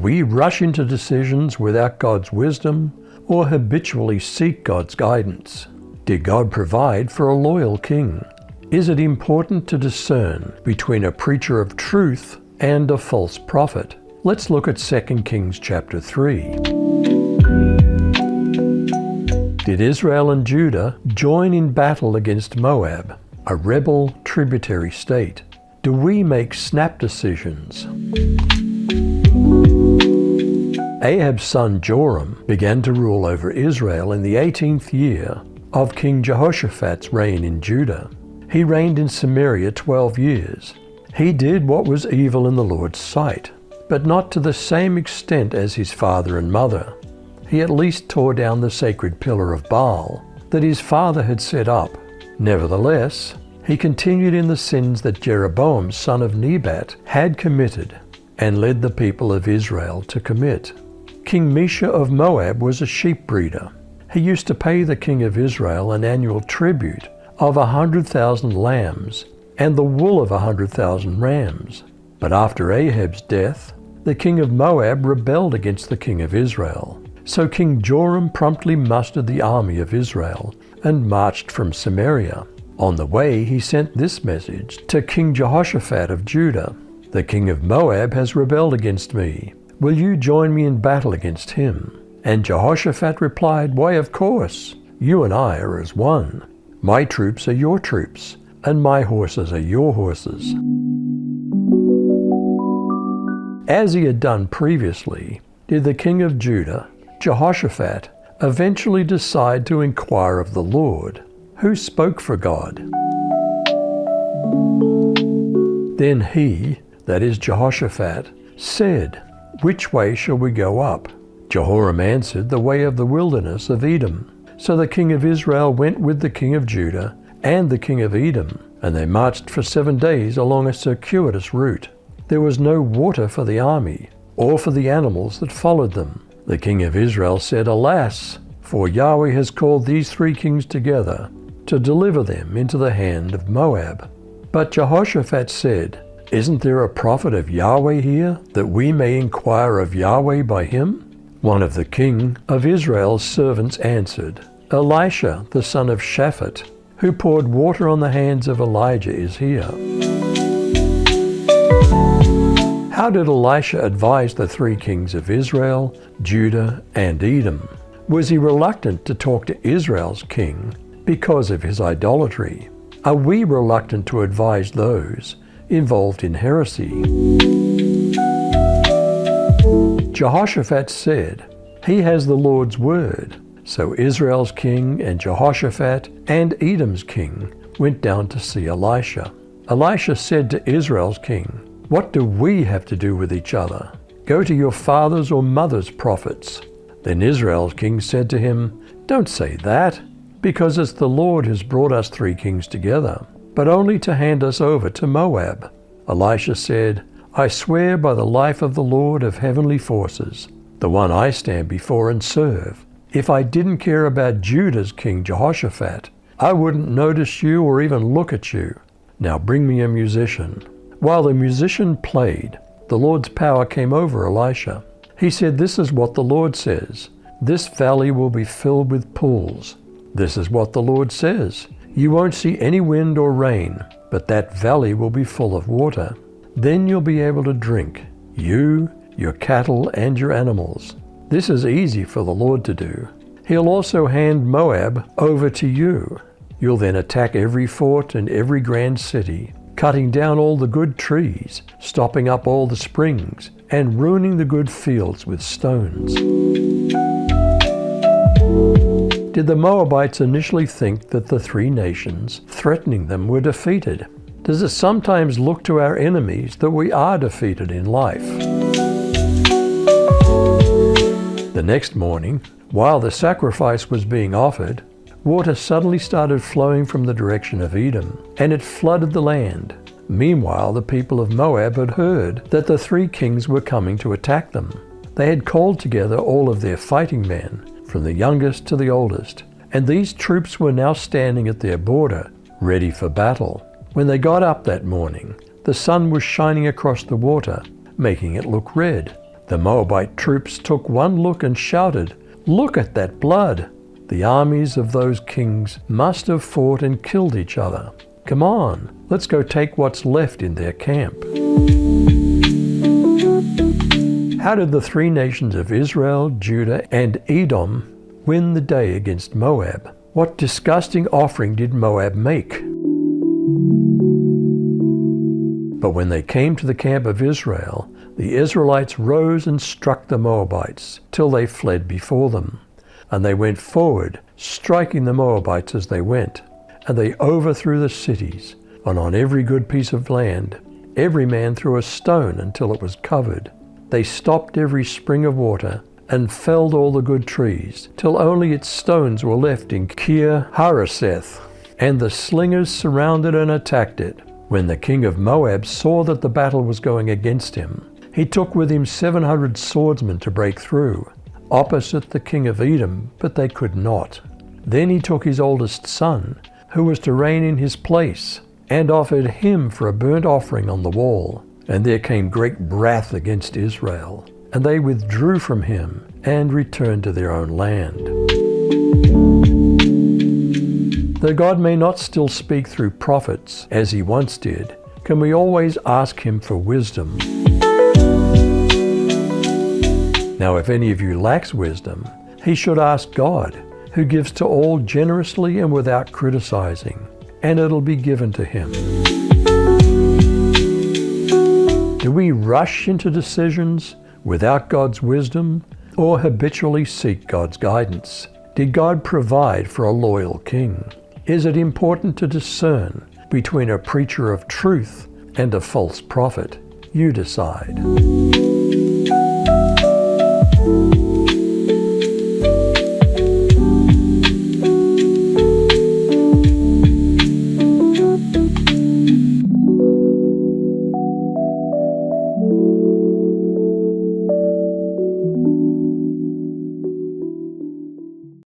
we rush into decisions without God's wisdom or habitually seek God's guidance? Did God provide for a loyal king? Is it important to discern between a preacher of truth and a false prophet? Let's look at 2 Kings chapter 3. Did Israel and Judah join in battle against Moab, a rebel tributary state? Do we make snap decisions? Ahab's son Joram began to rule over Israel in the 18th year of King Jehoshaphat's reign in Judah. He reigned in Samaria 12 years. He did what was evil in the Lord's sight, but not to the same extent as his father and mother. He at least tore down the sacred pillar of Baal that his father had set up. Nevertheless, he continued in the sins that Jeroboam, son of Nebat, had committed and led the people of Israel to commit. King Mesha of Moab was a sheep breeder. He used to pay the king of Israel an annual tribute of 100,000 lambs and the wool of 100,000 rams. But after Ahab's death, the king of Moab rebelled against the king of Israel. So King Joram promptly mustered the army of Israel and marched from Samaria. On the way, he sent this message to King Jehoshaphat of Judah: "The king of Moab has rebelled against me. Will you join me in battle against him?" And Jehoshaphat replied, "Why, of course. You and I are as one. My troops are your troops, and my horses are your horses." As he had done previously, did the king of Judah, Jehoshaphat, eventually decide to inquire of the Lord, who spoke for God. Then he, that is Jehoshaphat, said, "Which way shall we go up?" Jehoram answered, "The way of the wilderness of Edom." So the king of Israel went with the king of Judah and the king of Edom, and they marched for 7 days along a circuitous route. There was no water for the army, or for the animals that followed them. The king of Israel said, "Alas, for Yahweh has called these 3 kings together to deliver them into the hand of Moab." But Jehoshaphat said, "Isn't there a prophet of Yahweh here, that we may inquire of Yahweh by him?" One of the king of Israel's servants answered, "Elisha, the son of Shaphat, who poured water on the hands of Elijah, is here." How did Elisha advise the 3 kings of Israel, Judah, and Edom? Was he reluctant to talk to Israel's king because of his idolatry? Are we reluctant to advise those involved in heresy? Jehoshaphat said, "He has the Lord's word." So Israel's king and Jehoshaphat and Edom's king went down to see Elisha. Elisha said to Israel's king, "What do we have to do with each other? Go to your father's or mother's prophets." Then Israel's king said to him, "Don't say that, because it's the Lord who's brought us 3 kings together, but only to hand us over to Moab." Elisha said, "I swear by the life of the Lord of heavenly forces, the one I stand before and serve, if I didn't care about Judah's king Jehoshaphat, I wouldn't notice you or even look at you. Now bring me a musician." While the musician played, the Lord's power came over Elisha. He said, "This is what the Lord says. This valley will be filled with pools. This is what the Lord says. You won't see any wind or rain, but that valley will be full of water. Then you'll be able to drink, you, your cattle, and your animals. This is easy for the Lord to do. He'll also hand Moab over to you. You'll then attack every fort and every grand city, cutting down all the good trees, stopping up all the springs, and ruining the good fields with stones." Did the Moabites initially think that the 3 nations threatening them were defeated? Does it sometimes look to our enemies that we are defeated in life? The next morning, while the sacrifice was being offered, water suddenly started flowing from the direction of Edom, and it flooded the land. Meanwhile, the people of Moab had heard that the 3 kings were coming to attack them. They had called together all of their fighting men, from the youngest to the oldest, and these troops were now standing at their border, ready for battle. When they got up that morning, the sun was shining across the water, making it look red. The Moabite troops took one look and shouted, "Look at that blood!" The armies of those kings must have fought and killed each other. Come on, let's go take what's left in their camp. How did the three nations of Israel, Judah, and Edom win the day against Moab? What disgusting offering did Moab make? But when they came to the camp of Israel, the Israelites rose and struck the Moabites till they fled before them. And they went forward, striking the Moabites as they went. And they overthrew the cities, and on every good piece of land, every man threw a stone until it was covered. They stopped every spring of water, and felled all the good trees, till only its stones were left in Kir Hareseth. And the slingers surrounded and attacked it. When the king of Moab saw that the battle was going against him, he took with him 700 swordsmen to break through, opposite the king of Edom, but they could not. Then he took his oldest son, who was to reign in his place, and offered him for a burnt offering on the wall. And there came great wrath against Israel, and they withdrew from him and returned to their own land. Though God may not still speak through prophets, as he once did, can we always ask him for wisdom? Now, if any of you lacks wisdom, he should ask God, who gives to all generously and without criticizing, and it'll be given to him. Do we rush into decisions without God's wisdom, or habitually seek God's guidance? Did God provide for a loyal king? Is it important to discern between a preacher of truth and a false prophet? You decide.